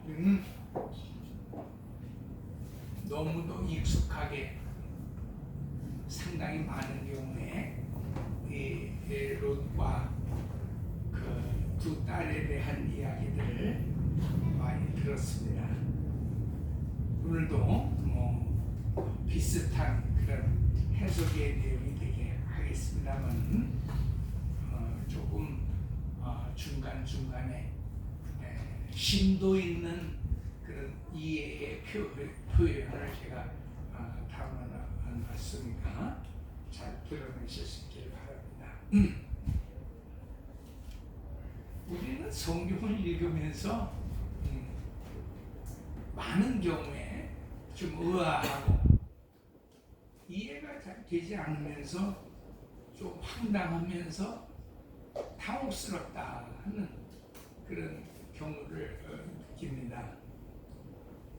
우리는 너무도 익숙하게 상당히 많은 경우에 이 롯과 그 두 딸에 대한 이야기들을 많이 들었습니다. 오늘도 비슷한 그런 해석의 내용이 되게 하겠습니다만 조금 중간중간에 심도 있는 그런 이해의 표현을 제가 담아놨으니까 잘 들어내셨길 바랍니다. 우리는 성경을 읽으면서 많은 경우에 좀 의아하고 이해가 잘 되지 않으면서 좀 황당하면서 당혹스럽다 하는 그런 경우를 느낍니다.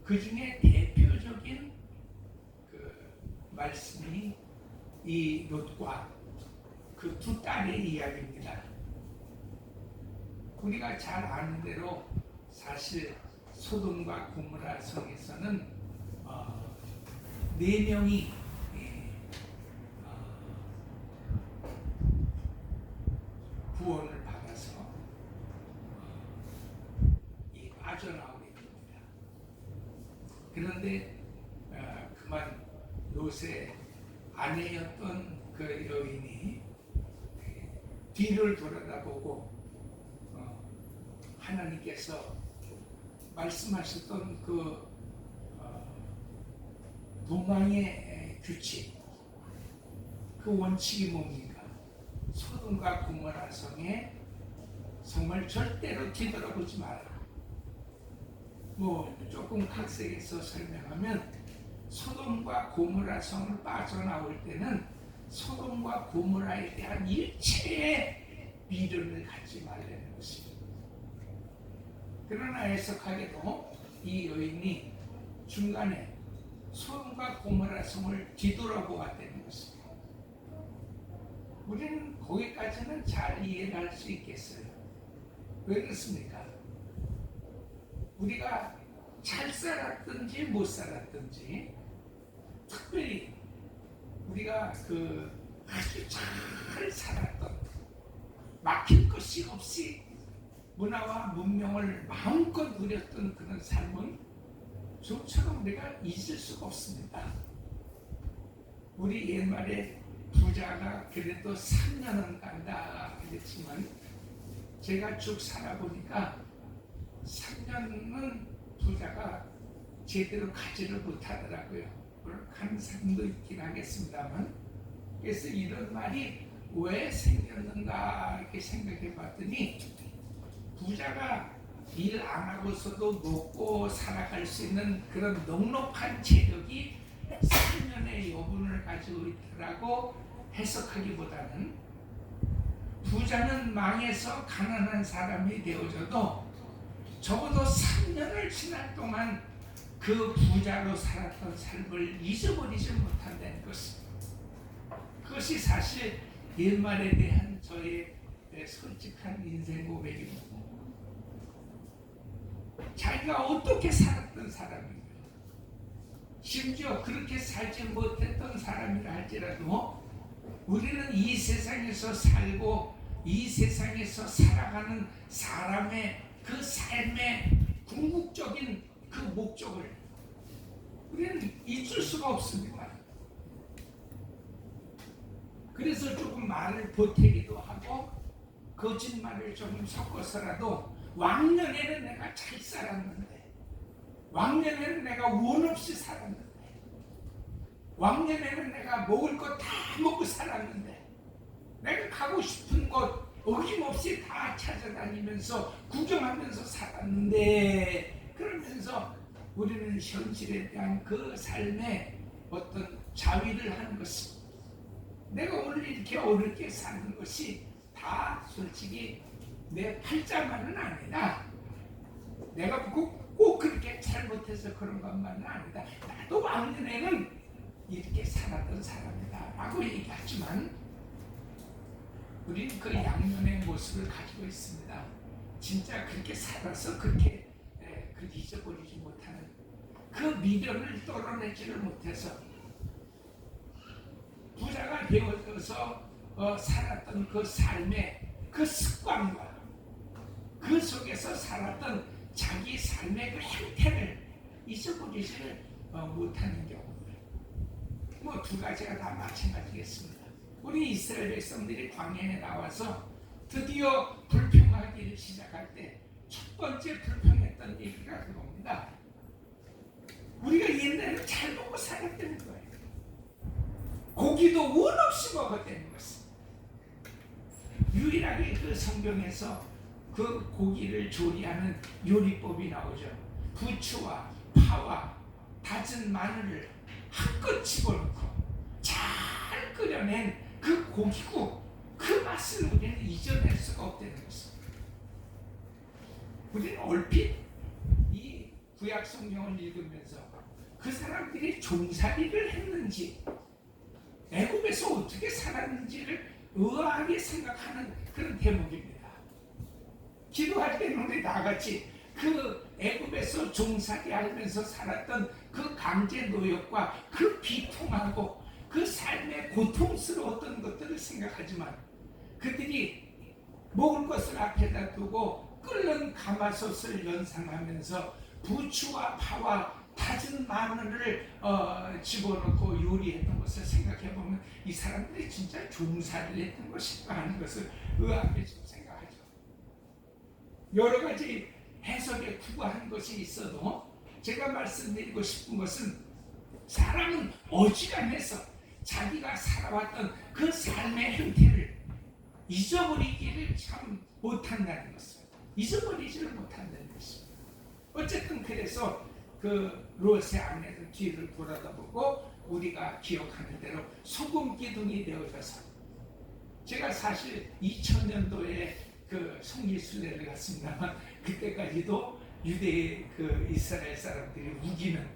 그 중에 대표적인 그 말씀이 이 롯과 그 두 딸의 이야기입니다. 우리가 잘 아는 대로 사실 소돔과 고모라 성에서는 4명이 구원을 받아서 빠져나오게 됩니다. 그런데 그만 롯의 아내였던 그 여인이 뒤를 돌아다보고 하나님께서 말씀하셨던 그 도망의 규칙, 그 원칙이 뭡니까? 소돔과 고모라 성에 정말 절대로 뒤돌아보지 마라. 조금 각색해서 설명하면 소돔과 고모라 성을 빠져나올 때는 소돔과 고모라에 대한 일체의 미련을 갖지 말라는 것입니다. 그러나 해석하게도 이 여인이 중간에 소돔과 고모라 성을 뒤돌아보았다는 것입니다. 우리는 거기까지는 잘 이해를 할 수 있겠어요. 왜 그렇습니까? 우리가 잘 살았든지 못 살았든지 특별히 우리가 아주 잘 살았던 막힐 것이 없이 문화와 문명을 마음껏 누렸던 그런 삶은 좀처럼 우리가 잊을 수가 없습니다. 우리 옛말에 부자가 그래도 3년은 간다 그랬지만 제가 쭉 살아보니까 3년은 부자가 제대로 가지를 못하더라고요. 그런 사람도 있긴 하겠습니다만, 그래서 이런 말이 왜 생겼는가 이렇게 생각해 봤더니 부자가 일 안 하고서도 먹고 살아갈 수 있는 그런 넉넉한 체력이 3년의 여분을 가지고 있더라고 해석하기보다는 부자는 망해서 가난한 사람이 되어져도 적어도 3년을 지날 동안 그 부자로 살았던 삶을 잊어버리지 못한다는 것입니다. 그것이 사실 옛말에 대한 저의 솔직한 인생 고백입니다. 자기가 어떻게 살았던 사람인가, 심지어 그렇게 살지 못했던 사람이라 할지라도 우리는 이 세상에서 살고 이 세상에서 살아가는 사람의 그 삶의 궁극적인 그 목적을 우리는 잊을 수가 없습니다. 그래서 조금 말을 보태기도 하고 거짓말을 조금 섞어서라도 왕년에는 내가 잘 살았는데, 왕년에는 내가 원 없이 살았는데, 왕년에는 내가 먹을 것 다 먹고 살았는데, 내가 가고 싶은 곳 어김없이 다 찾아다니면서 구경하면서 살았는데, 그러면서 우리는 현실에 대한 그 삶에 어떤 자위를 하는 것입니다. 내가 오늘 이렇게 어렵게 사는 것이 다 솔직히 내 팔자만은 아니다. 내가 꼭 그렇게 잘못해서 그런 것만은 아니다. 나도 왕년에는 이렇게 살았던 사람이다 라고 얘기하지만 우리는 그 양면의 모습을 가지고 있습니다. 진짜 그렇게 살아서 그렇게 그 잊어버리지 못하는 그 미련을 떨어내지를 못해서 부자가 되어서 살았던 그 삶의 그 습관과 그 속에서 살았던 자기 삶의 그 형태를 잊어버리지를 못하는 경우들. 뭐 두 가지가 다 마찬가지겠습니다. 우리 이스라엘 백성들이 광야에 나와서 드디어 불평하기를 시작할 때 첫 번째 불평했던 얘기가 그겁니다. 우리가 옛날에 잘 먹고 살았다는 거예요. 고기도 원 없이 먹었다는 것은. 유일하게 그 성경에서 그 고기를 조리하는 요리법이 나오죠. 부추와 파와 다진 마늘을 한껏 집어넣고 잘 끓여낸 그 고기국, 그 맛을 우리는 잊어낼 수가 없다는 것입니다. 우리는 얼핏 이 구약 성경을 읽으면서 그 사람들이 종살이를 했는지 애굽에서 어떻게 살았는지를 의아하게 생각하는 그런 대목입니다. 기도할 때는 우리 다같이 그 애굽에서 종살이하면서 살았던 그 강제 노역과 그 비통하고 그 삶의 고통스러웠던 것들을 생각하지만 그들이 먹을 것을 앞에다 두고 끓는 가마솥을 연상하면서 부추와 파와 다진 마늘을 집어넣고 요리했던 것을 생각해보면 이 사람들이 진짜 종살이를 했던 것일까 하는 것을 의아하게 좀 생각하죠. 여러 가지 해석에 구가한 것이 있어도 제가 말씀드리고 싶은 것은 사람은 어지간해서 자기가 살아왔던 그 삶의 형태를 잊어버리기를 참 못한다는 것을, 잊어버리지를 못한다는 것입니다. 어쨌든 그래서 그 롯의 아내는 뒤를 돌아다보고 우리가 기억하는 대로 소금 기둥이 되어져서, 제가 사실 2000년도에 그 성지순례를 갔습니다만 그때까지도 유대의 그 이스라엘 사람들이 우기는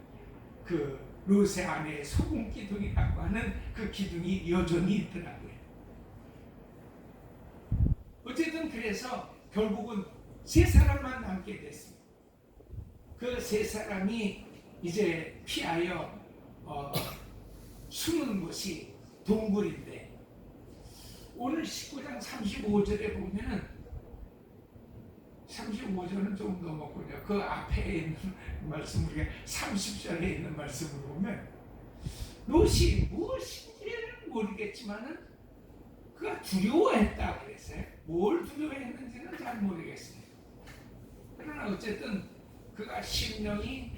그 롯의 아내의 소금 기둥이라고 하는 그 기둥이 여전히 있더라고요. 어쨌든 그래서 결국은 세 사람만 남게 됐습니다. 그 세 사람이 이제 피하여 숨은 곳이 동굴인데, 오늘 19장 35절에 보면은 35절은 조금 넘었군요. 그 앞에 있는 말씀을 30절에 있는 말씀을 보면 롯이 무엇인지는 모르겠지만은 그가 두려워했다 그랬어요. 뭘 두려워했는지는 잘 모르겠어요. 그러나 어쨌든 그가 심령이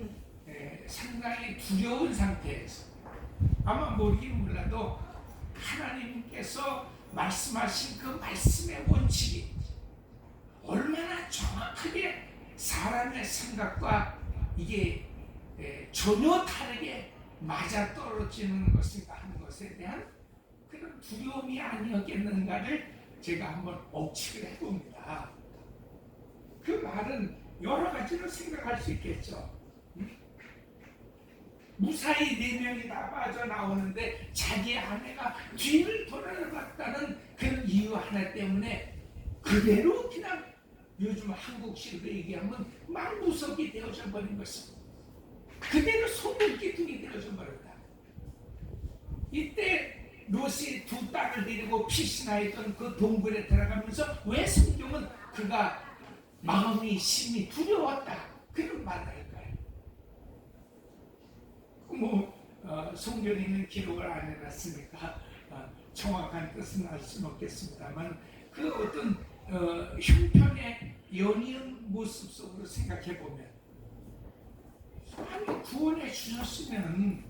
상당히 두려운 상태에서, 아마 모르긴 몰라도 하나님께서 말씀하신 그 말씀의 원칙이 얼마나 정확하게 사람의 생각과 이게 전혀 다르게 맞아떨어지는 것인가 하는 것에 대한 그런 두려움이 아니었겠는가를 제가 한번 억측을 해봅니다. 그 말은 여러 가지로 생각할 수 있겠죠. 무사히 4명이 다 빠져나오는데 자기 아내가 뒤를 돌아봤다는 그런 이유 하나 때문에 그대로 그냥 요즘 한국식으로 얘기하면 망부석이 되어져 버린 것입니다. 그대로 소금기둥이 되어져 버렸다. 이때 롯이 두 딸을 데리고 피시나 있던 그 동굴에 들어가면서 왜 성경은 그가 마음이 심히 두려웠다 그런 말을 할까요? 성경에는 기록을 안 해놨으니까 정확한 뜻은 알 수는 없겠습니다만 그 어떤 형편의 연이은 모습 속으로 생각해 보면, 아니 구원해 주셨으면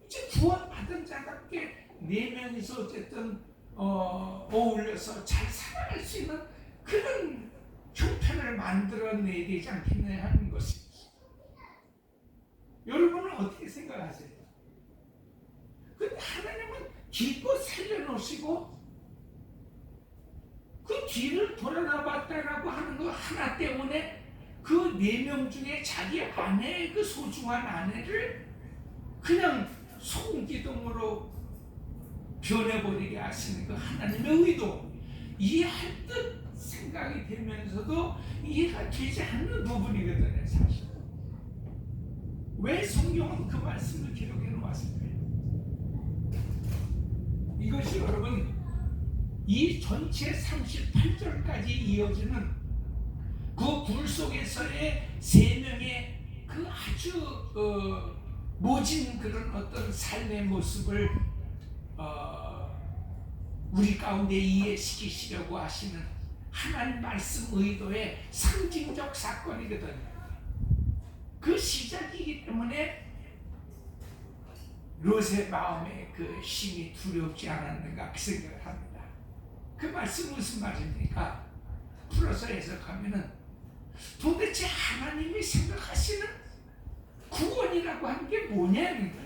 이제 구원받은 자답게 4명이서 어쨌든 어울려서 잘 살아갈 수 있는 그런 형편을 만들어내야 되지 않겠냐 하는 것입니다. 여러분은 어떻게 생각하세요? 근데 하나님은 기껏 살려놓으시고 그 뒤를 돌아봤다라고 하는 거 하나 때문에 그 4명 중에 자기 아내의 그 소중한 아내를 그냥 소금기둥으로 변해버리게 하시는 그 하나님의 의도, 이해할 듯 생각이 되면서도 이해가 되지 않는 부분이거든요, 사실. 왜 성경은 그 말씀을 기록해 놓았을까요? 이것이 여러분 이 전체 38절까지 이어지는 그 굴 속에서의 세 명의 그 아주 모진 그런 어떤 삶의 모습을 우리 가운데 이해시키시려고 하시는 하나님 말씀 의도의 상징적 사건이거든요. 그 시작이기 때문에 롯의 마음에 그 힘이 두렵지 않았는가 그 생각을 합니다. 그 말씀 무슨 말입니까? 풀어서 해석하면은 도대체 하나님이 생각하시는 구원이라고 하는 게 뭐냐는 거예요.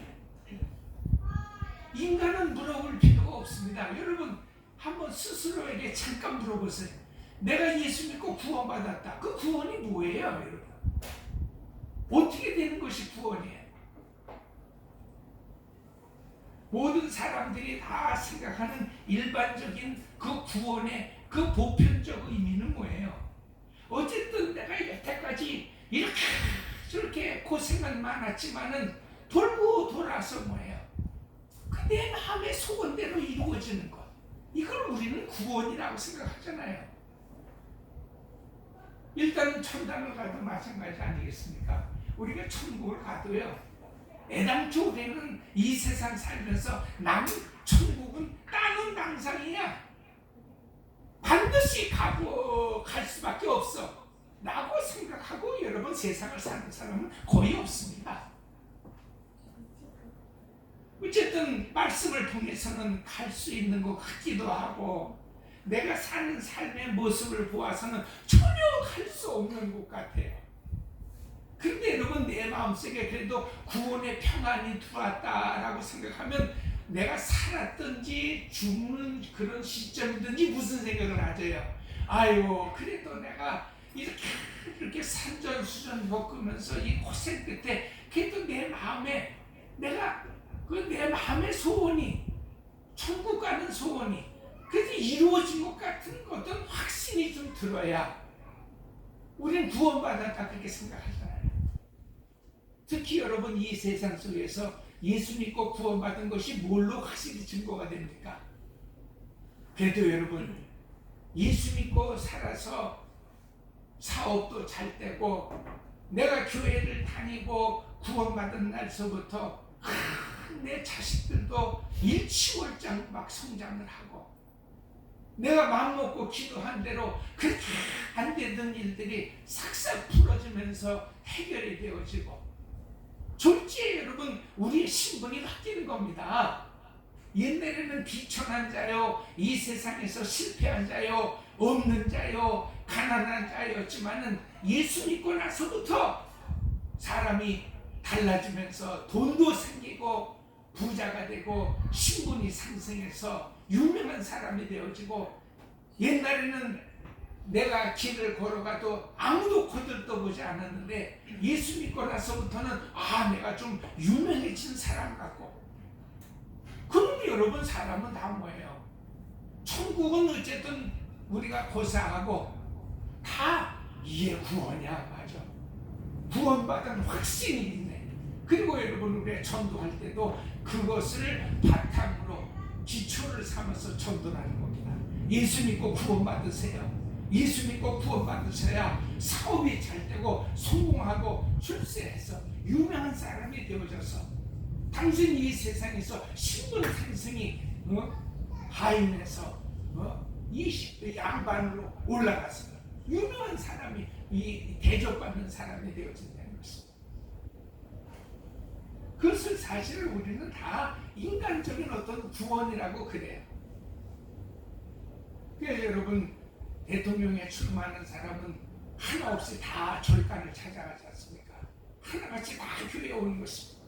인간은 물어볼 필요가 없습니다. 여러분 한번 스스로에게 잠깐 물어보세요. 내가 예수 믿고 구원받았다. 그 구원이 뭐예요, 여러분? 어떻게 되는 것이 구원이에요? 모든 사람들이 다 생각하는 일반적인 그 구원의 그 보편적 의미는 뭐예요? 어쨌든 내가 여태까지 이렇게 저렇게 고생은 많았지만은 돌고 돌아서 뭐예요? 그 내 마음의 소원대로 이루어지는 것. 이걸 우리는 구원이라고 생각하잖아요. 일단 천당을 가도 마찬가지 아니겠습니까? 우리가 천국을 가도요. 애당초 우리는 이 세상 살면서 남 천국은 땅은 당상이야. 반드시 갈 수밖에 없어 라고 생각하고 여러분 세상을 사는 사람은 거의 없습니다. 어쨌든 말씀을 통해서는 갈 수 있는 것 같기도 하고 내가 사는 삶의 모습을 보아서는 전혀 갈 수 없는 것 같아요. 근데 여러분 내 마음속에 그래도 구원의 평안이 들어왔다라고 생각하면 내가 살았든지 죽는 그런 시점이든지 무슨 생각을 하져요? 아유 그래도 내가 이렇게 산전수전 겪으면서 이 고생 끝에 그래도 내 마음에 내가 내 마음의 소원이 천국 가는 소원이 그래도 이루어진 것 같은 어떤 확신이 좀 들어야 우리는 구원받았다 그렇게 생각하잖아요. 특히 여러분 이 세상 속에서 예수 믿고 구원받은 것이 뭘로 확실히 증거가 됩니까? 그래도 여러분 예수 믿고 살아서 사업도 잘 되고 내가 교회를 다니고 구원받은 날서부터 내 자식들도 일치월장 막 성장을 하고 내가 마음먹고 기도한 대로 그렇게 안 되던 일들이 싹싹 풀어지면서 해결이 되어지고 졸지에 여러분 우리의 신분이 바뀌는 겁니다. 옛날에는 비천한 자요, 이 세상에서 실패한 자요, 없는 자요, 가난한 자였지만은 예수 믿고 나서부터 사람이 달라지면서 돈도 생기고 부자가 되고 신분이 상승해서 유명한 사람이 되어지고 옛날에는 내가 길을 걸어가도 아무도 거들떠보지 않았는데 예수 믿고 나서부터는 내가 좀 유명해진 사람 같고 그럼 여러분 사람은 다 뭐예요? 천국은 어쨌든 우리가 고사하고 다 이게 구원이야 맞아 구원받은 확신이 있네. 그리고 여러분 우리가 전도할 때도 그것을 바탕으로 기초를 삼아서 전도하는 겁니다. 예수 믿고 구원받으세요. 예수 믿고 구원받으셔야 사업이 잘 되고 성공하고 출세해서 유명한 사람이 되어져서 당신이 이 세상에서 신분 상승이 하인에서 이 양반으로 올라가서 유명한 사람이 이 대접받는 사람이 되어진다는 것입니다. 그것을 사실 우리는 다 인간적인 어떤 구원이라고 그래요. 그래서 여러분 대통령에 출마하는 사람은 하나 없이 다 절간을 찾아가지 않습니까? 하나같이 다 교회에 오는 것입니다.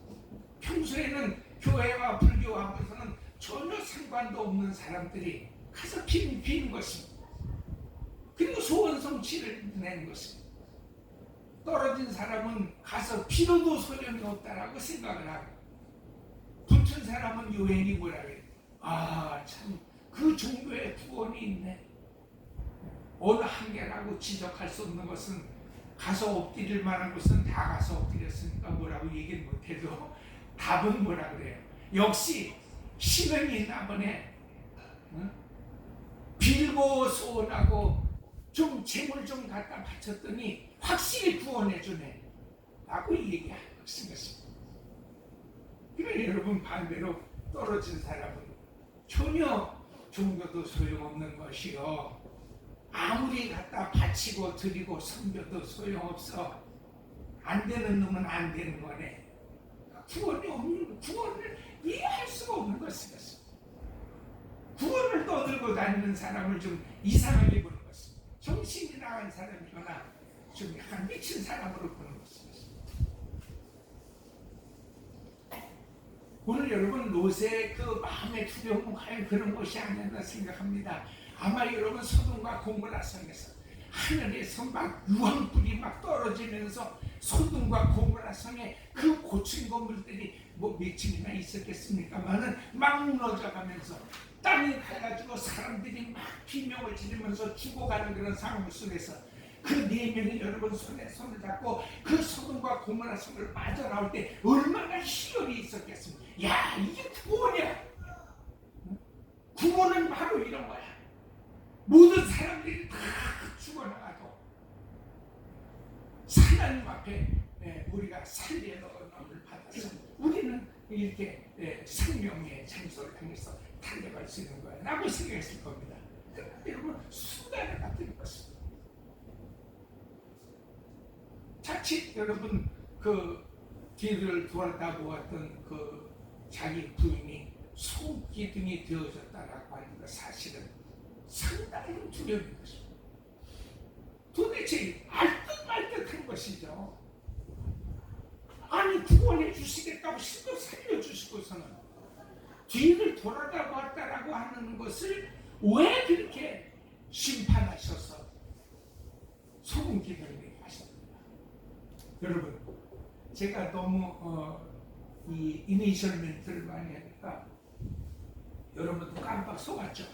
평소에는 교회와 불교하고서는 전혀 상관도 없는 사람들이 가서 비는 것입니다. 그리고 소원 성취를 내는 것입니다. 떨어진 사람은 가서 빌어도 소용이 없다라고 생각을 하고 붙은 사람은 요행이 뭐라 그래요? 참 그 종교에 구원이 있네. 어느 한계라고 지적할 수 없는 것은 가서 엎드릴 만한 곳은 다 가서 엎드렸으니까 뭐라고 얘기는 못해도 답은 뭐라 그래요? 역시 시련이 있나 보네. 응? 빌고 소원하고 좀 재물 좀 갖다 바쳤더니 확실히 구원해 주네 라고 얘기하는 것입니다. 그러니까 여러분 반대로 떨어진 사람은 전혀 종교도 소용없는 것이요, 아무리 갖다 바치고 드리고 섬겨도 소용없어. 안 되는 놈은 안 되는 거네. 구원을 이해할 수가 없는 것입니다. 구원을 떠들고 다니는 사람을 좀 이상하게 보는 것입니다. 정신이 나간 사람이거나 좀 약간 미친 사람으로 보는 것입니다. 오늘 여러분 롯의 그 마음의 두려움은 과연 그런 것이 아니었나 생각합니다. 아마 여러분 소돔과 고모라 성에서 하늘에서 막 유황불이 막 떨어지면서 소돔과 고모라 성에 그 고층 건물들이 뭐 몇 층이나 있었겠습니까만은 막 무너져가면서 땅이 가가지고 사람들이 막 비명을 지르면서 죽어가는 그런 상황 속에서 그 네 명이 여러분 손에 손을 잡고 그 소돔과 고모라 성을 빠져나올 때 얼마나 희열이 있었겠습니까? 야, 이게 구원이야. 구원은 바로 이런 거야. 모든 사람들이 다 죽어나가도 하나님 앞에 우리가 살리의 너를 받아서 우리는 이렇게 생명의 장소를 향해서 달려갈 수 있는 거야 라고 생각했을 겁니다. 그런데 여러분 순간에 같은 것입니다. 자칫 여러분 그 뒤를 돌아다 보았던 그 자기 부인이 소기둥이 되어졌다라고 하는 것 사실은 상당히 두려운 것입니다. 도대체 알듯 말듯한 것이죠. 아니 구원해 주시겠다고 신도 살려주시고서는 뒤를 돌아다 보았다라고 하는 것을 왜 그렇게 심판하셔서 소금 기둥이 하셨는가? 여러분 제가 너무 이 이니셜 멘트를 많이 하니까 여러분도 깜빡 속았죠?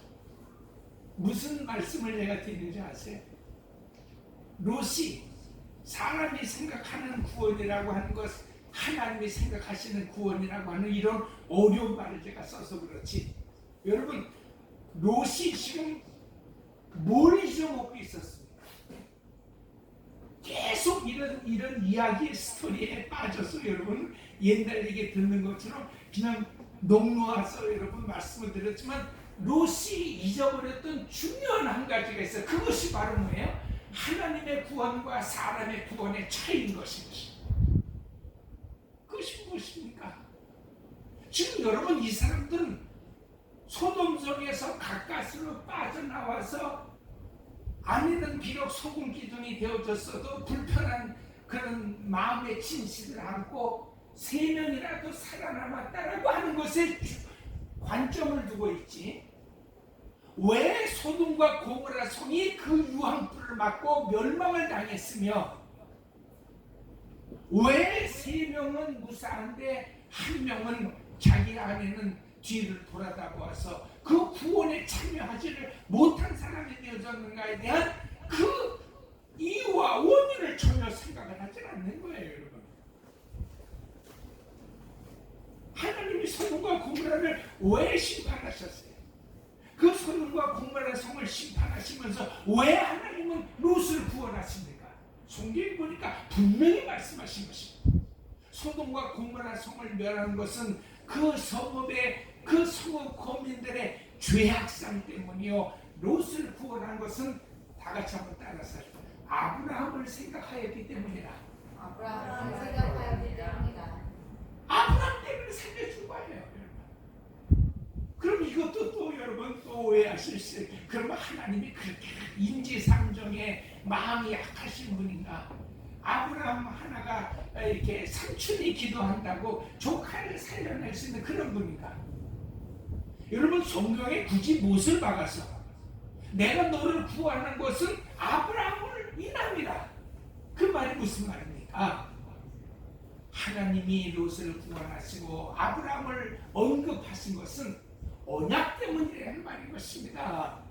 무슨 말씀을 내가 드리는지 아세요? 롯이 사람이 생각하는 구원이라고 하는 것, 하나님이 생각하시는 구원이라고 하는 이런 어려운 말을 제가 써서 그렇지, 여러분 롯이 지금 뭘 잊어먹고 있었습니까? 계속 이런 이야기 스토리에 빠져서 여러분 옛날 얘기 듣는 것처럼 그냥 녹놓아서 여러분 말씀을 드렸지만 롯이 잊어버렸던 중요한 한 가지가 있어요. 그것이 바로 뭐예요? 하나님의 구원과 사람의 구원의 차이인 것입니다. 그것이 무엇입니까? 지금 여러분 이 사람들은 소돔성에서 가까스로 빠져나와서 아내는 비록 소금 기둥이 되어졌어도 불편한 그런 마음의 진실을 안고 3명이라도 살아남았다라고 하는 것에 관점을 두고 있지, 왜 소돔과 고모라 성이 그 유황불을 맞고 멸망을 당했으며 왜 3명은 무사한데 1명은 자기 아내는 뒤를 돌아다 보아서 그 구원에 참여하지를 못한 사람이 되어졌는가에 대한 그 이유와 원인을 전혀 생각을 하지 않는 거예요. 여러분, 하나님이 소돔과 고모라를 왜 심판하셨어요? 그 소돔과 고모라 성을 심판하시면서 왜 하나님은 롯을 구원하십니까? 성경에 보니까 분명히 말씀하신 것입니다. 소돔과 고모라 성을 멸한 것은 그 성읍의 그 성읍 거민들의 죄악상 때문이요, 롯을 구원한 것은 다 같이 한번 따라서 아브라함을 생각하였기 때문이다. 아브라함을 생각하였기 때문이다. 아브라함 때문에 살려준 거예요. 그럼 이것도 또 여러분 또 오해하실 수 있어요. 그러면 하나님이 그렇게 인지상정에 마음이 약하신 분인가? 아브라함 하나가 이렇게 삼촌이 기도한다고 조카를 살려낼 수 있는 그런 분인가? 여러분 성경에 굳이 못을 박아서 내가 너를 구하는 것은 아브라함을 인합니다. 그 말이 무슨 말입니까? 하나님이 롯을 구원하시고 아브라함을 언급하신 것은 언약 때문이라는 말인 것입니다.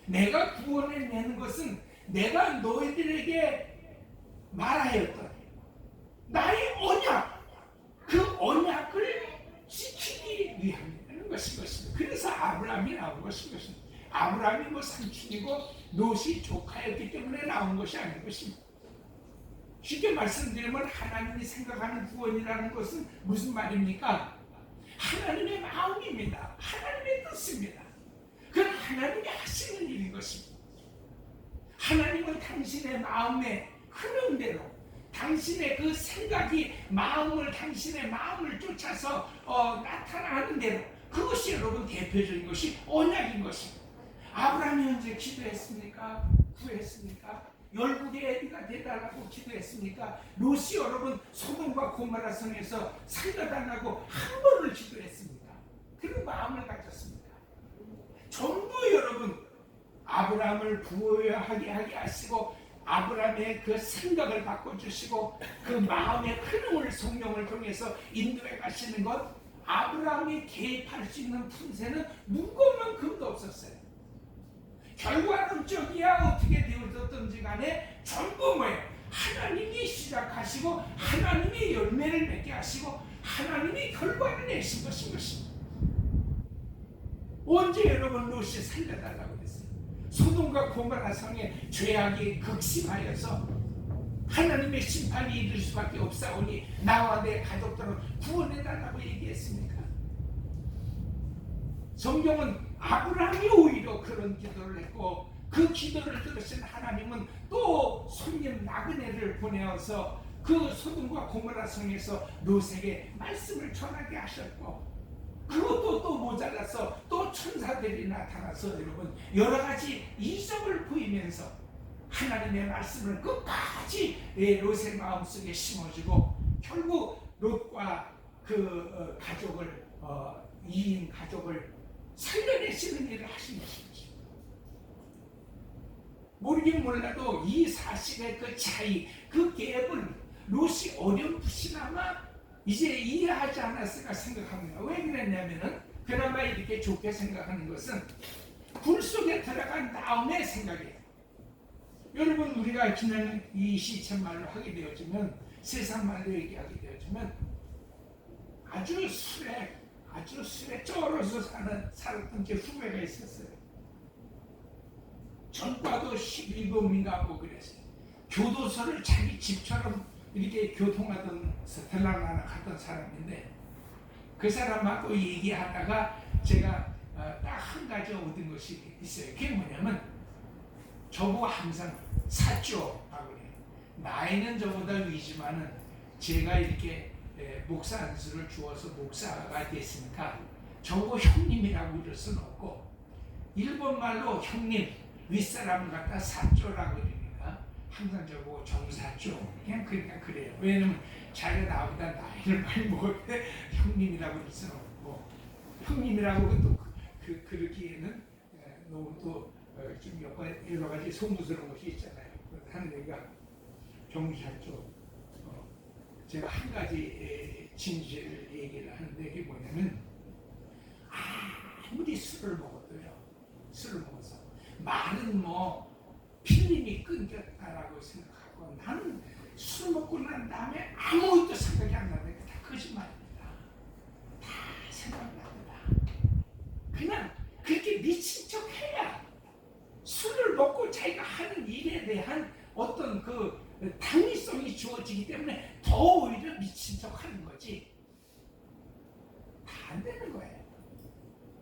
내가 구원해내는 것은 내가 너희들에게 말하였던 나의 언약, 그 언약을 지키기 위함이라는 것입니다. 그래서 아브라함이 나온 것입니다. 아브라함이 뭐 삼촌이고 롯이 조카였기 때문에 나온 것이 아닌 것입니다. 쉽게 말씀드리면 하나님이 생각하는 구원이라는 것은 무슨 말입니까? 하나님의 마음입니다. 하나님의 뜻입니다. 그건 하나님이 하시는 일인 것입니다. 하나님은 당신의 마음의 흐름대로 당신의 그 생각이 당신의 마음을 쫓아서 나타나는 대로 그것이 여러분 대표적인 것이 언약인 것입니다. 아브라함이 언제 기도했습니까? 구했습니까? 열국의 애비가 되달라고 기도했습니까? 롯이 여러분 소돔과 고모라 성에서 살려달라고 한 번을 기도했습니다. 그런 마음을 가졌습니다. 전부 여러분 아브라함을 부유하게 하게 하시고 아브라함의 그 생각을 바꿔주시고 그 마음의 흐름을 성령을 통해서 인도해 가시는 것, 아브라함이 개입할 수 있는 틈새는 문것만큼도 없었어요. 결과론적이야 어떻게 되어졌든지 간에 전부 뭐예요? 하나님이 시작하시고 하나님이 열매를 맺게 하시고 하나님이 결과를 내신 것입니다. 언제 여러분 롯이 살려달라고 그랬어요? 소돔과 고모라 성의 죄악이 극심하여서 하나님의 심판이 이를 수밖에 없사오니 나와 내 가족들을 구원해달라고 얘기했습니까? 성경은 아브라함이 오히려 그런 기도를 했고 그 기도를 들으신 하나님은 또 손님 나그네를 보내어서 그 소돔과 고모라 성에서 롯에게 말씀을 전하게 하셨고 그것도 또 모자라서 또 천사들이 나타나서 여러분 여러 가지 이적을 보이면서 하나님의 말씀을 끝까지 롯의 마음속에 심어주고 결국 롯과 그 가족을 2인 가족을 살려내시는 일을 하신 것입니다. 모르긴 몰라도 이 사실의 그 차이, 그 갭은 롯이 어렴풋이나마 이제 이해하지 않았을까 생각합니다. 왜 그랬냐면은 그나마 이렇게 좋게 생각하는 것은 불 속에 들어간 다음에 생각이에요. 여러분 우리가 지난 이 시체 말로 하게 되어지면 세상 말로 얘기하게 되어지면 아주 술에 쩔어서 살았던 제 후배가 있었어요. 전과도 11범인가 뭐 그랬어요. 교도소를 자기 집처럼 이렇게 교통하던 들락날락 하던 사람인데 그 사람하고 얘기하다가 제가 딱 한 가지 얻은 것이 있어요. 그게 뭐냐면 저보고 항상 사쪼라고 해요. 나이는 저보다 위지만은 제가 이렇게 목사 안수를 주어서 목사가 됐으니까 저보고 형님이라고 이럴 수는 없고 일본말로 형님 윗사람을 갖다 사쪼라고 그러니까 항상 저보고 정사쪼 그냥 그러니까 그래요. 왜냐면 자기가 나보다 나이를 많이 먹을 때 형님이라고 그럴 수는 없고 형님이라고 또 그러기에는 너무 또 좀 여러 가지 소무스러운 것이 있잖아요. 하는 얘기가 정사쪼 제가 한 가지 진실을 얘기를 하는데 이게 뭐냐면 아무리 술을 먹어서 말은 뭐 필름이 끊겼다라고 생각하고 나는 술 먹고 난 다음에 아무것도 생각이 안 나니까 다 거짓말입니다. 다 생각납니다. 그냥 그렇게 미친 척 해야 술을 먹고 자기가 하는 일에 대한 어떤 그 당위성이 주어지기 때문에 더 오히려 미친 척 하는 거지 다 안 되는 거예요.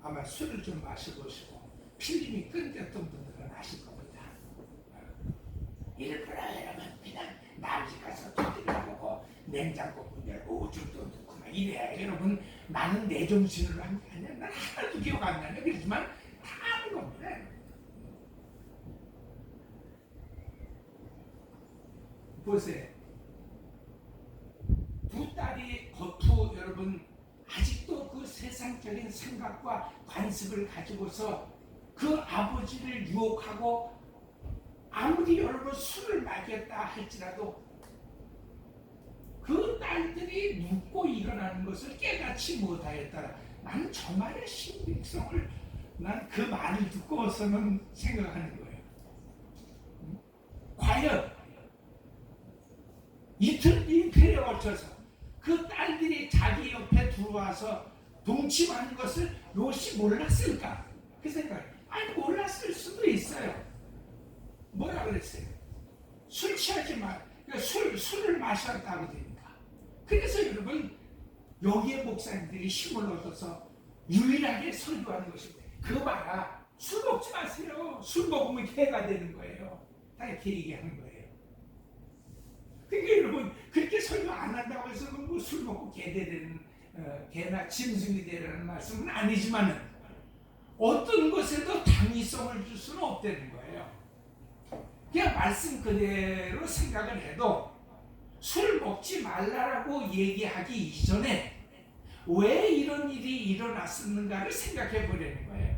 아마 술을 좀 마셔보시고 필름이 끊겼던 분들은 아실 겁니다. 일부러 여러분 그냥 남집 가서 토끼를 보고 냉장고 문 열고 오줌도 넣고 막 이래야 여러분 나는 내 정신으로 한 게 아니야. 난 하나도 기억 안 나네. 그렇지만 다 아는 겁니다. 보세요. 두 딸이 거푸 여러분 아직도 그 세상적인 생각과 관습을 가지고서 그 아버지를 유혹하고 아무리 여러분 술을 마겠다 할지라도 그 딸들이 눕고 일어나는 것을 깨닫지 못하였더라. 나는 저만의 신빙성을 난 그 말을 듣고서는 생각하는 거예요. 과연 이틀에 걸쳐서 그 딸들이 자기 옆에 들어와서 동침하는 것을 롯이 몰랐을까? 그 생각. 아니 몰랐을 수도 있어요. 뭐라 그랬어요? 술 취하지 마. 그러니까 술을 마셨다고 되니까. 그래서 여러분 여기에 목사님들이 힘을 얻어서 유일하게 설교하는 것입니다. 그거 봐라. 술 먹지 마세요. 술 먹으면 개가 되는 거예요. 다 이렇게 얘기하는 거예요. 그러니까 여러분 그렇게 설교 안 한다고 해서 뭐 술 먹고 개 되는 개나 짐승이 되라는 말씀은 아니지만은 어떤 것에도 당위성을 줄 수는 없다는 거예요. 그냥 말씀 그대로 생각을 해도 술 먹지 말라라고 얘기하기 이전에 왜 이런 일이 일어났었는가를 생각해 보려는 거예요.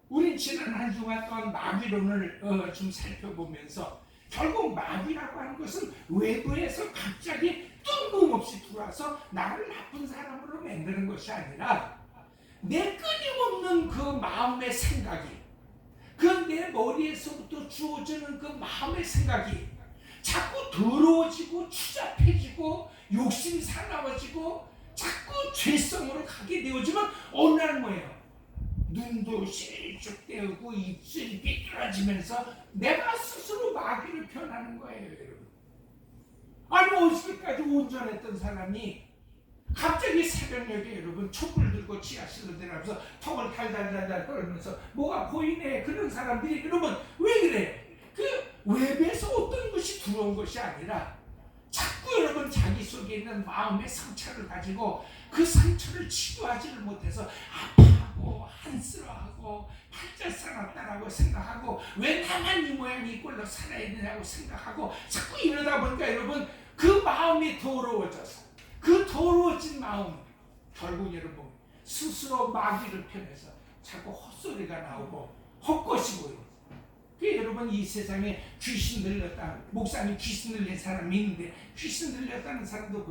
우린 지난 한 주간 동안 마귀론을 좀 살펴보면서 결국 마귀라고 하는 것은 외부에서 갑자기 뜬금없이 들어와서 나를 나쁜 사람으로 만드는 것이 아니라 내 끊임없는 그 마음의 생각이 그 내 머리에서부터 주어지는 그 마음의 생각이 자꾸 더러워지고 추잡해지고 욕심이 사나워지고 자꾸 죄성으로 가게 되어지면 어느 날 뭐예요? 눈도 실쭉되고 입술이 삐뚤어지면서 내가 스스로 마귀를 표현하는 거예요, 여러분. 아니 어저께까지 운전했던 사람이 갑자기 새벽녘에 여러분 촛불 들고 지하실로 들어가면서 턱을 달달달달 떨면서 뭐가 보이네. 그런 사람들이 여러분 왜 그래? 그 외부에서 어떤 것이 들어온 것이 아니라 자꾸 여러분 자기 속에 있는 마음의 상처를 가지고 그 상처를 치유하지를 못해서 아파하고 한스러워하고 팔자 살았다라고 생각하고 왜 나만 이 모양 이 꼴로 살아야 되냐고 생각하고 자꾸 이러다 보니까 여러분 그 마음이 더러워져서 그 더러워진 마음 결국 여러분 스스로 마귀를 펴내서 자꾸 헛소리가 나오고 헛것이 보여요. 그 여러분 이 세상에 귀신 들렸다 목사님 귀신 들린 사람이 있는데 귀신 들렸다는 사람도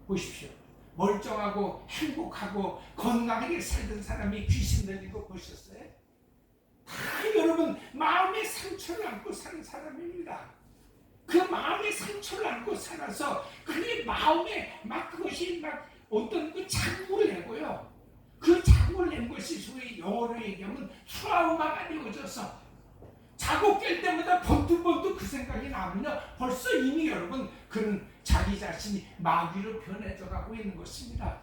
보십시오. 멀쩡하고 행복하고 건강하게 살던 사람이 귀신 들린 거 보셨어요? 다 여러분 마음의 상처를 안고 사는 사람입니다. 그 마음의 상처를 안고 살아서 그의 마음에 막 그것이 막 어떤 그 자국을 내고요. 그 자국을 낸 것이 소위 영어로 얘기하면 트라우마가 되어져서 자고 깰 때마다 번뜩번뜩 그 생각이 나면요 벌써 이미 여러분 그는 자기 자신이 마귀로 변해져 가고 있는 것입니다.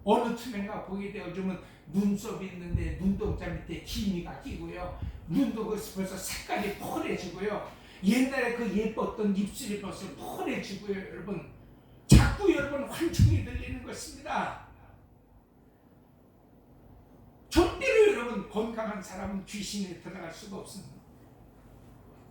어느 틈엔가 보게 되어지면 눈썹이 있는데 눈동자 밑에 기미가 끼고요. 눈도 벌써 색깔이 펄해지고요. 옛날에 그 예뻤던 입술이 벌써 펄해지고요. 여러분 자꾸 여러분 환청이 들리는 것입니다. 절대로 여러분 건강한 사람은 귀신에 들어갈 수가 없습니다.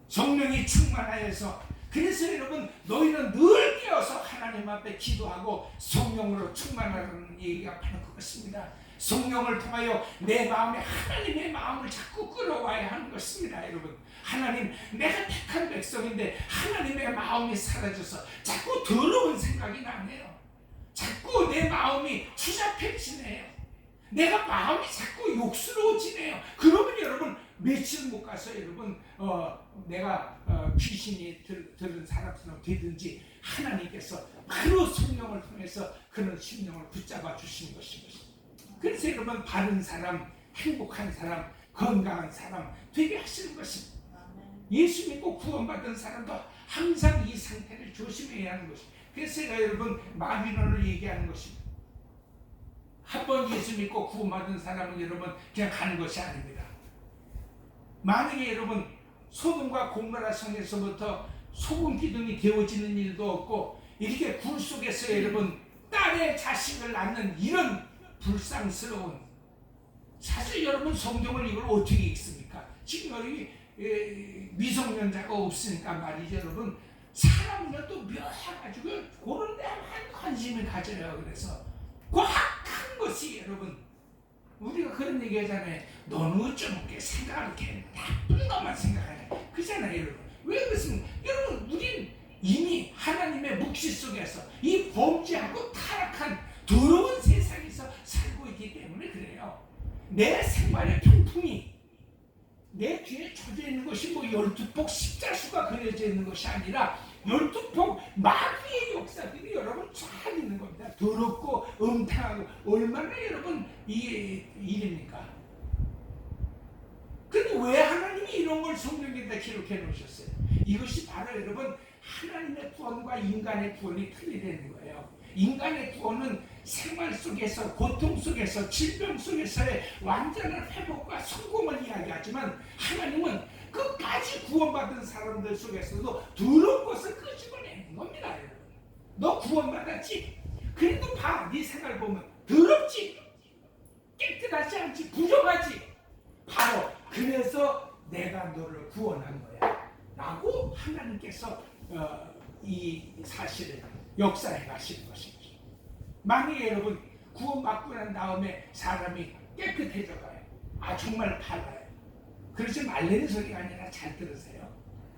성령이 충만하여서 그래서 여러분 너희는 늘 깨어서 하나님 앞에 기도하고 성령으로 충만하라는 얘기가 바로 그것입니다. 성령을 통하여 내 마음에 하나님의 마음을 자꾸 끌어와야 하는 것입니다. 여러분 하나님 내가 택한 백성인데 하나님의 마음이 사라져서 자꾸 더러운 생각이 나네요. 자꾸 내 마음이 추잡해지네요. 내가 마음이 자꾸 욕스러워지네요. 그러면 여러분 며칠 못 가서 여러분 내가 귀신이 들은 사람처럼 되든지 하나님께서 바로 성령을 통해서 그런 심령을 붙잡아 주신 것입니다. 그래서 여러분 바른 사람, 행복한 사람, 건강한 사람 되게 하시는 것입니다. 예수 믿고 구원받은 사람도 항상 이 상태를 조심해야 하는 것입니다. 그래서 제가 여러분 마귀론을 얘기하는 것입니다. 한 번 예수 믿고 구원받은 사람은 여러분 그냥 가는 것이 아닙니다. 만약에 여러분 소돔과 고모라 성에서부터 소금 기둥이 되어지는 일도 없고 이렇게 굴 속에서 여러분 딸의 자식을 낳는 이런 불쌍스러운 사실 여러분 성경을 이걸 어떻게 읽습니까? 지금 여기 미성년자가 없으니까 말이죠. 여러분 사람은 또 묘해가지고 그런 데만 관심을 가져요. 그래서 그 악한 것이 여러분 우리가 그런 얘기 하잖아요. 너는 좀 이렇게 생각을 이렇게 나쁜 것만 생각하냐 그잖아요. 여러분 왜 그렇습니까? 여러분 우린 이미 하나님의 묵시 속에서 이 범죄하고 타락한 더러운 세상에서 살고 있기 때문에 그래요. 내 생활의 평풍이 내 뒤에 쳐져 있는 것이 뭐 12폭 십자수가 그려져 있는 것이 아니라 12폭 마귀의 역사들이 여러분 잘 있는 겁니다. 더럽고 음탕하고 얼마나 여러분 이게 일입니까? 근데 왜 하나님이 이런 걸 성경에다 기록해 놓으셨어요? 이것이 바로 여러분 하나님의 구원과 인간의 구원이 틀리다는 거예요. 인간의 구원은 생활 속에서, 고통 속에서, 질병 속에서의 완전한 회복과 성공을 이야기하지만 하나님은 끝까지 구원받은 사람들 속에서도 더러운 것을 끄집어내는 겁니다. 여러분. 너 구원받았지? 그래도 봐, 네 생활 보면 더럽지? 깨끗하지 않지? 부정하지? 바로 그래서 내가 너를 구원한 거야 라고 하나님께서 이 사실을 역사해 가시는 것입니다. 만약에 여러분 구원받고 난 다음에 사람이 깨끗해져 가요. 아 정말 달라요. 그러지 말라는 소리가 아니라 잘 들으세요.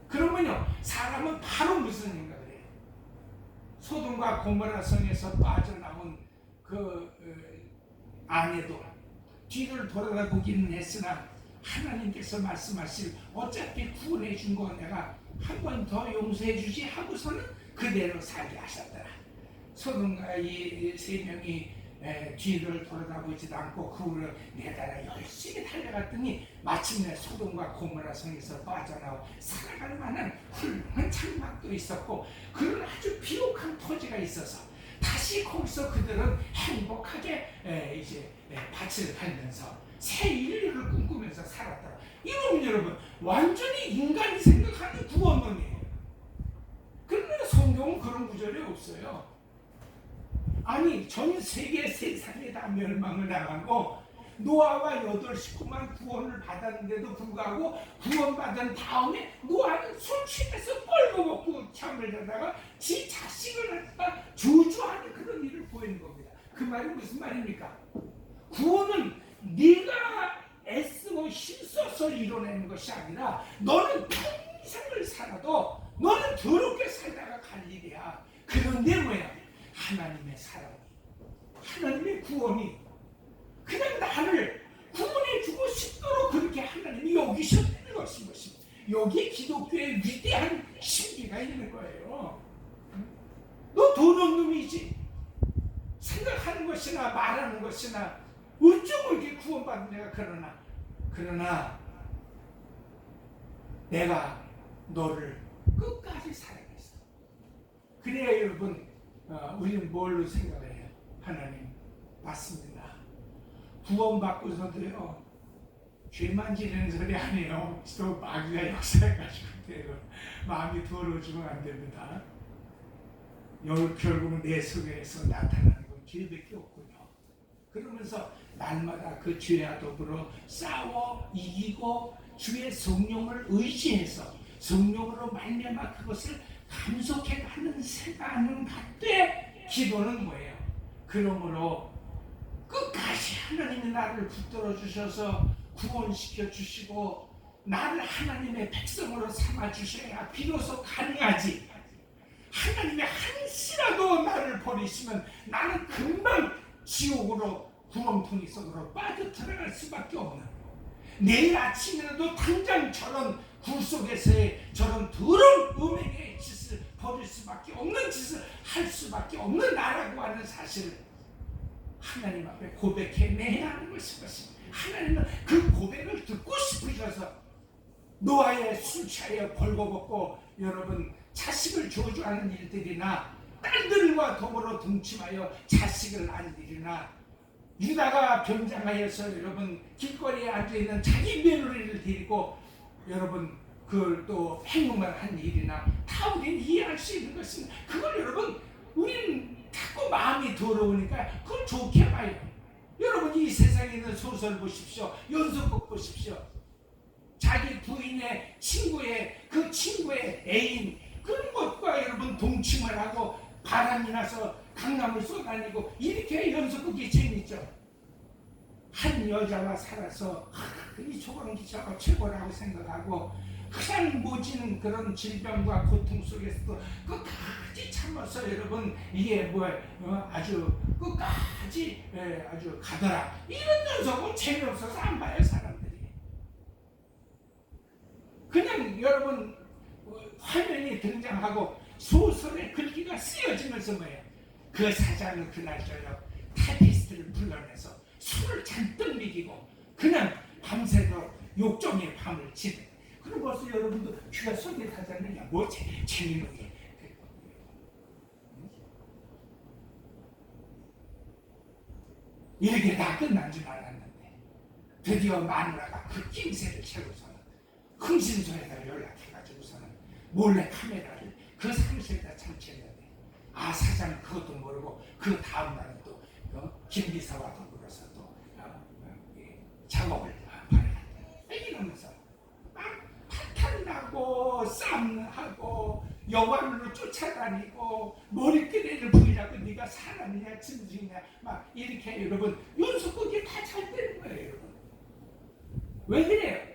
그러면요 사람은 바로 무슨 생각을 해요? 소돔과 고모라 성에서 빠져나온 그 아내도 뒤를 돌아보기는 했으나 하나님께서 말씀하실 어차피 구원해 준 거 내가 한 번 더 용서해 주지 하고서는 그대로 살게 하셨더라. 소돔과 이 세 명이 뒤를 돌아다보지도 않고 그 후로 내따라 열심히 달려갔더니 마침내 소돔과 고모라 성에서 빠져나와 살아갈 만한 훌륭한 장막도 있었고 그런 아주 비옥한 토지가 있어서 다시 거기서 그들은 행복하게 이제 밭을 갈면서 새 인류를 꿈꾸면서 살았더라. 이러면 여러분 완전히 인간이 생각하는 구원론이에요. 그런데 성경은 그런 구절이 없어요. 아니 전 세계 세상이 다 멸망을 당하고 노아와 8 식구만 구원을 받았는데도 불구하고 구원받은 다음에 노아는 술 취해서 뻘거벗고 잠을 자다가 지 자식을 갖다가 저주하는 그런 일을 보이는 겁니다. 그 말이 무슨 말입니까? 구원은 네가 애쓰고 힘써서 이뤄내는 것이 아니라 너는 평생을 살아도 너는 더럽게 살다가 갈 일이야. 그런데 뭐야? 하나님의 사랑이, 하나님의 구원이 그냥 나를 구원해주고 싶도록 그렇게 하나님이 여기셨다는 것입니다. 여기에 기독교의 위대한 신비가 있는 거예요. 너 돈 없는 놈이지? 생각하는 것이나 말하는 것이나 어쩌고 이렇게 구원받은 내가 그러나 내가 너를 끝까지 사랑했어. 그래야 여러분 우리는 뭘로 생각을 해요? 하나님 맞습니다. 구원받고서도요 죄만 지르는 소리 아니에요. 또 마귀가 역사해가지고 그래요. 마음이 더러워지면 안 됩니다. 결국은 내 속에서 나타나는 건 죄밖에 없군요. 그러면서 날마다 그 죄와 더불어 싸워 이기고 주의 성령을 의지해서 성령으로 말미암아 그것을 감속해가는 생각을 갖되 기도는 뭐예요? 그러므로 끝까지 하나님이 나를 붙들어 주셔서 구원시켜 주시고 나를 하나님의 백성으로 삼아 주셔야 비로소 가능하지. 하나님의 한시라도 나를 버리시면 나는 금방 지옥으로 구렁텅이 속으로 빠져들어갈 수밖에 없는, 내일 아침이라도 당장 저런 굴 속에서의 저런 더러운 음행의 짓을 버릴 수밖에 없는 짓을 할 수밖에 없는 나라고 하는 사실을 하나님 앞에 고백해내야 하는 것입니다. 하나님은 그 고백을 듣고 싶으셔서 노아의 술 취하여 벌거벗고 여러분 자식을 저주하는 일들이나 딸들과 더불어 동침하여 자식을 낳은 일이나 유다가 변장하여서 여러분 길거리에 앉아있는 자기 며느리를 데리고 여러분 그걸 또 행동을 한 일이나 다 우리는 이해할 수 있는 것입니다. 그걸 여러분 우리는 자꾸 마음이 더러우니까 그걸 좋게 봐요. 여러분 이 세상에 있는 소설 보십시오. 연속극 보십시오. 자기 부인의 친구의 그 친구의 애인 그런 것과 여러분 동침을 하고 바람이 나서 강남을 쏘다니고 이렇게 연속극이 재밌죠. 한 여자와 살아서 이 조강 기차가 최고라고 생각하고 그냥 모진 그런 질병과 고통 속에서도 끝까지 참아 참아서 여러분 이게 아주 끝까지 아주 가더라. 이런 녀석은 재미없어서 안 봐요 사람들이. 그냥 여러분 화면이 등장하고 소설의 글귀가 쓰여지면서 뭐예요? 그 사장은 그날 저녁 타이피스트를 불러내서 술을 잔뜩 먹이고 그냥 밤새도록 욕정의 밤을 지내. 그럼 벌써 여러분도 귀가 솔깃하잖아요. 뭐 재밌는 게. 이렇게 다 끝난 줄 알았는데 드디어 마누라가 그 낌새를 채고서는 흥신소에다 연락해가지고서는 몰래 카메라를 그 사무실에다 장치했는데 사장은 그것도 모르고 그 다음날은 또 김비서와 더불어서 또 작업을 발휘한다. 이러면서 파탄나고 쌈하고 여관으로 쫓아다니고 머리끄레를 보이라고 네가 사람이냐 짐승이냐 막 이렇게 여러분 연속극이 다 잘 되는 거예요. 여러분 왜 그래요?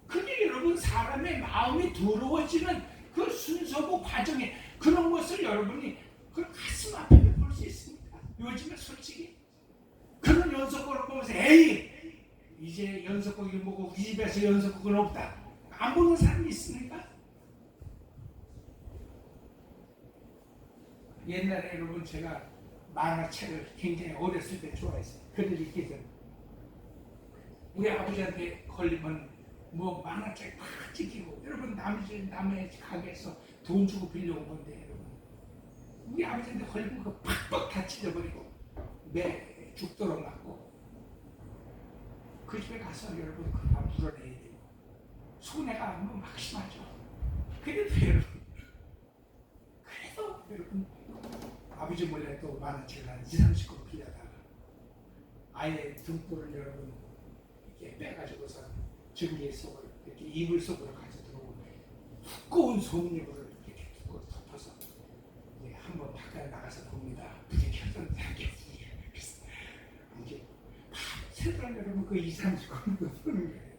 그게 여러분 사람의 마음이 더러워지는 그 순서고 과정에 그런 것을 여러분이 그 가슴 앞에 볼 수 있습니까? 요즘에 솔직히 그런 연속극을 보면서 에이 이제 연속극이 뭐고 우리 집에서 연속극은 없다 안 보는 사람이 있습니까? 옛날에 여러분 제가 만화책을 굉장히 어렸을 때 좋아했어요. 글을 읽기 전에 우리 아버지한테 걸리면 뭐 만화책 팍 찍히고 여러분 남의 가게에서 돈 주고 빌려온 건데 여러분 우리 아버지한테 걸리면 그 팍팍 다 찢어버리고 매 죽도록 맞고 그 집에 가서 여러분 그거 물어내야 되고 손해가 뭐 막심하죠. 그래도 여러분 아버지 몰래 또 만화책을 한 20-30권 빌려다가 아예 등골을 여러분 이렇게 빼가지고서 전기 속을 이렇게 이불 속으로 가져 들어오고 두꺼운 속잎으로 이렇게 두꺼워 덮어서 이제 한번 바깥에 나가서 봅니다. 불이 켜졌는데 이제 밤새도록 여러분 그 20-30권도 보는 거예요.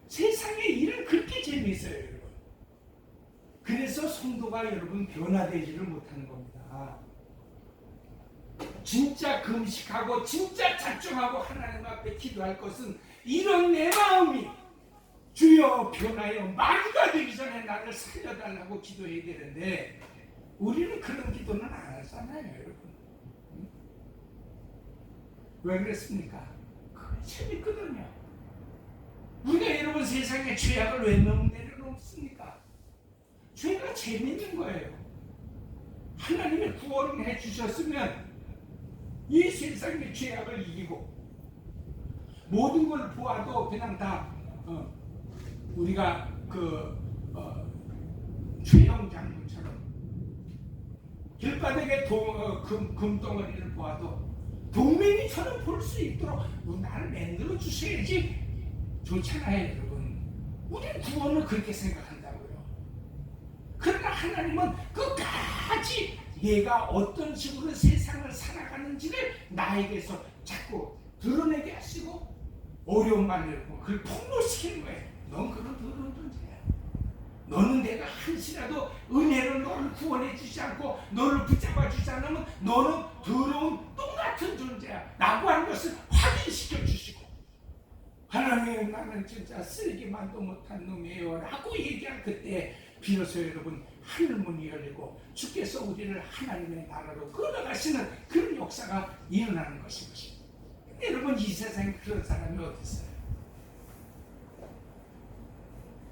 세상의 일은 그렇게 재미있어요, 여러분. 그래서 성도가 여러분 변화되지를 못하는 겁니다. 진짜 금식하고 진짜 작정하고 하나님 앞에 기도할 것은 이런 내 마음이 주여 변하여 마귀가 되기 전에 나를 살려달라고 기도해야 되는데 우리는 그런 기도는 안 하잖아요, 여러분. 왜 그랬습니까? 그게 재밌거든요. 우리가 여러분 세상에 죄악을 왜 내려놓습니까? 죄가 재밌는 거예요. 하나님의 구원을 해주셨으면 이 세상의 죄악을 이기고 모든 걸 보아도 그냥 다 우리가 최영 장군처럼 길바닥에 금덩어리를 보아도 동맹이처럼 볼 수 있도록 나를 만들어 주셔야지 좋잖아요, 여러분. 우리는 구원을 그렇게 생각한다고요. 그러나 하나님은 끝까지 내가 어떤 식으로 세상을 살아가는지를 나에게서 자꾸 드러내게 하시고 어려운 말을 그걸 폭로시키는 거예요. 넌 그런 더러운 존재야. 너는 내가 한시라도 은혜로 너를 구원해 주지 않고 너를 붙잡아 주지 않으면 너는 더러운 똥 같은 존재야 라고 하는 것을 확인시켜 주시고 하나님 나는 진짜 쓰레기만도 못한 놈이에요 라고 얘기한 그때 비로소 여러분 하늘 문이 열리고 주께서 우리를 하나님의 나라로 끌어가시는 그런 역사가 일어나는 것입니다. 근데 여러분 이 세상에 그런 사람이 어디 있어요?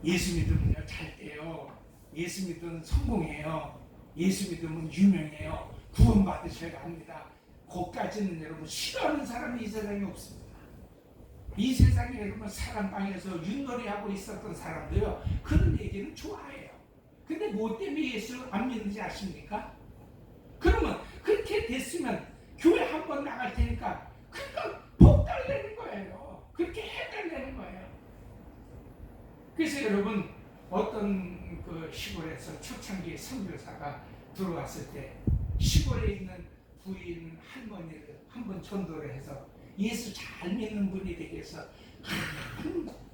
예수 믿으면 잘 돼요. 예수 믿으면 성공해요. 예수 믿으면 유명해요. 구원 받으셔야 합니다. 그것까지는 여러분 싫어하는 사람이 이 세상에 없습니다. 이 세상에 여러분 사랑방에서 윷놀이하고 있었던 사람도요 그런 얘기는 좋아해요. 근데 뭐 때문에 예수 안 믿는지 아십니까? 그러면 그렇게 됐으면 교회 한번 나갈 테니까 그러니까 복 달래는 거예요. 그렇게 해달라는 거예요. 그래서 여러분 어떤 그 시골에서 초창기 선교사가 들어왔을 때 시골에 있는 부인 할머니를 한번 전도를 해서 예수 잘 믿는 분이 되기 위해서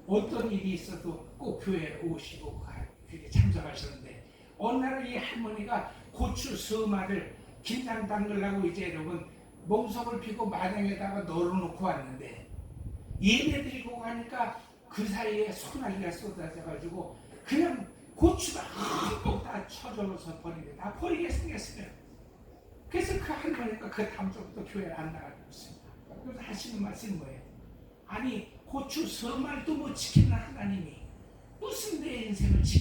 어떤 일이 있어도 꼭 교회에 오시고 교회에 참석하셨는데 어느 날 이 할머니가 고추 서마를 김장 담그려고 이제 여러분 몽석을 피고 마당에다가 널어놓고 왔는데 예배 드리고 가니까 그 사이에 소나기가 쏟아져가지고 그냥 고추가 흠뻑 다 쳐져서 다 버리게 생겼어요. 그래서 그 할머니가 그 다음부터 교회를 안 나가고 있습니다. 그래서 하시는 말씀이 뭐예요? 아니 고추 서말도 못 지키는 하나님이 무슨 내 인생을 지키